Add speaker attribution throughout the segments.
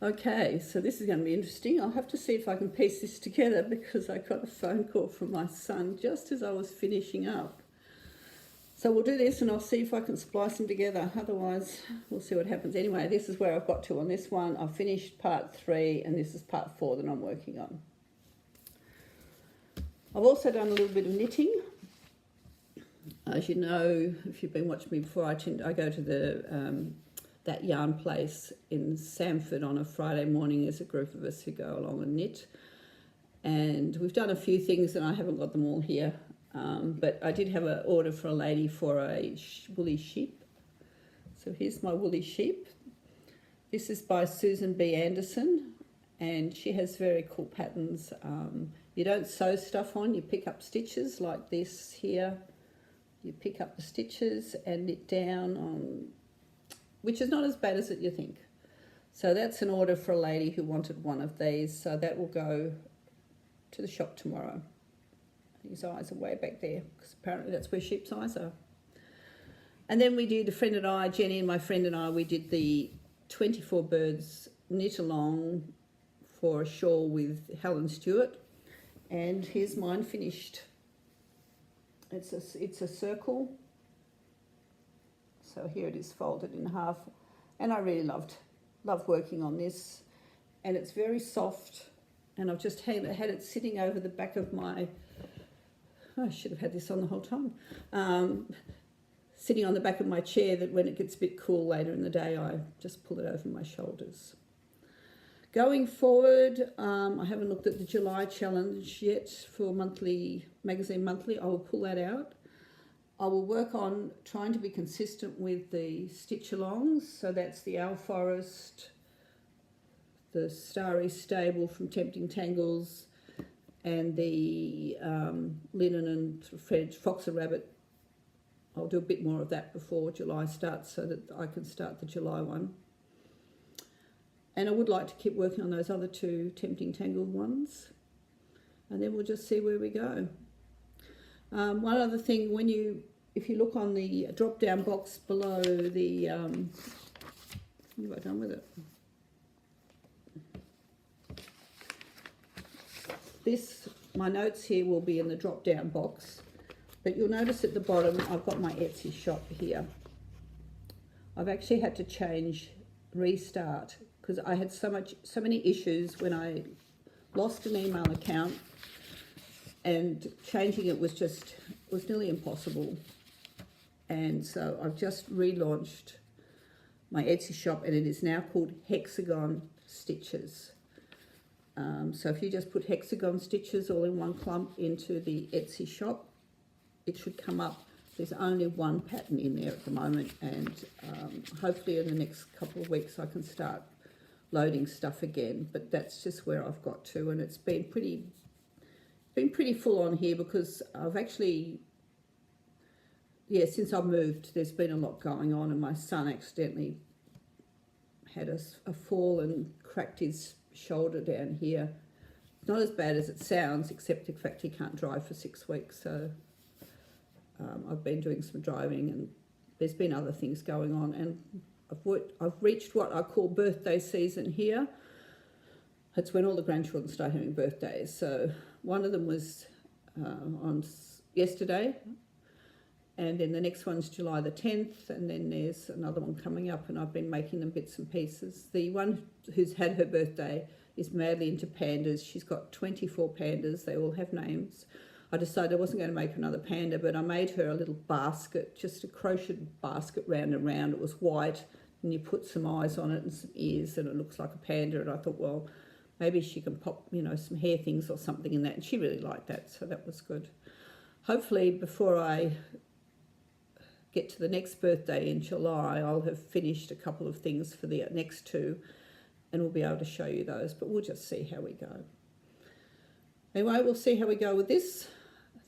Speaker 1: Okay, so this is going to be interesting. I'll have to see if I can piece this together because I got a phone call from my son just as I was finishing up. So we'll do this and I'll see if I can splice them together. Otherwise, we'll see what happens. Anyway, this is where I've got to on this one. I've finished part 3 and this is part 4 that I'm working on. I've also done a little bit of knitting. As you know, if you've been watching me before, I go to the that yarn place in Samford on a Friday morning. There's a group of us who go along and knit. And we've done a few things and I haven't got them all here. But I did have an order for a lady for a woolly sheep. So here's my woolly sheep. This is by Susan B. Anderson and she has very cool patterns. You don't sew stuff on, you pick up stitches like this here. You pick up the stitches and knit down on, which is not as bad as you think. So that's an order for a lady who wanted one of these. So that will go to the shop tomorrow. His eyes are way back there because apparently that's where sheep's eyes are. And then we did, a friend and I, Jenny and my friend and I, we did the 24 birds knit along for a shawl with Helen Stewart. And here's mine finished. It's a circle. So here it is folded in half. And I really loved working on this. And it's very soft. And I've just had it sitting over the back of my, I should have had this on the whole time. Sitting on the back of my chair that when it gets a bit cool later in the day, I just pull it over my shoulders. Going forward, I haven't looked at the July challenge yet for Magazine Monthly. I will pull that out. I will work on trying to be consistent with the stitch alongs. So that's the Owl Forest, the Starry Stable from Tempting Tangles, and the Linen and Fred Fox and Rabbit. I'll do a bit more of that before July starts so that I can start the July one. And I would like to keep working on those other 2 Tempting Tangled ones. And then we'll just see where we go. One other thing, if you look on the drop-down box below the, what have I done with it? My notes here will be in the drop-down box. But you'll notice at the bottom, I've got my Etsy shop here. I've actually had to restart, because I had so many issues when I lost an email account, and changing it was nearly impossible. And so I've just relaunched my Etsy shop, and it is now called Hexagon Stitches. So if you just put Hexagon Stitches all in one clump into the Etsy shop, it should come up. There's only one pattern in there at the moment, and hopefully in the next couple of weeks I can start loading stuff again. But that's just where I've got to, and it's been pretty full on here because I've actually, since I've moved, there's been a lot going on, and my son accidentally had a fall and cracked his shoulder down here. It's not as bad as it sounds, except the fact he can't drive for 6 weeks. So I've been doing some driving, and there's been other things going on, and I've reached what I call birthday season here. It's when all the grandchildren start having birthdays. So one of them was on yesterday, and then the next one's July the 10th, and then there's another one coming up, and I've been making them bits and pieces. The one who's had her birthday is madly into pandas. She's got 24 pandas. They all have names. I decided I wasn't going to make another panda, but I made her a little basket, just a crocheted basket round and round. It was white, and you put some eyes on it and some ears, and it looks like a panda. And I thought, well, maybe she can pop, some hair things or something in that. And she really liked that, so that was good. Hopefully, before I get to the next birthday in July, I'll have finished a couple of things for the next 2, and we'll be able to show you those. But we'll just see how we go. Anyway, we'll see how we go with this.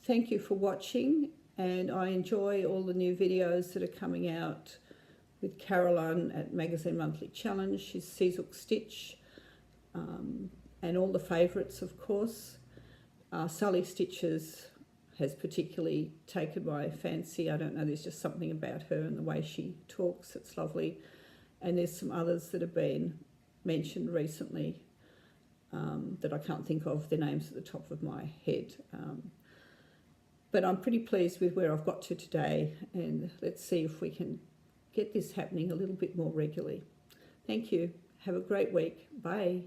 Speaker 1: Thank you for watching, and I enjoy all the new videos that are coming out with Caroline at Magazine Monthly Challenge. She's Seasook Stitch, and all the favourites, of course. Sally Stitches has particularly taken my fancy. I don't know, there's just something about her and the way she talks. It's lovely. And there's some others that have been mentioned recently that I can't think of their names at the top of my head. But I'm pretty pleased with where I've got to today, and let's see if we can get this happening a little bit more regularly. Thank you. Have a great week. Bye.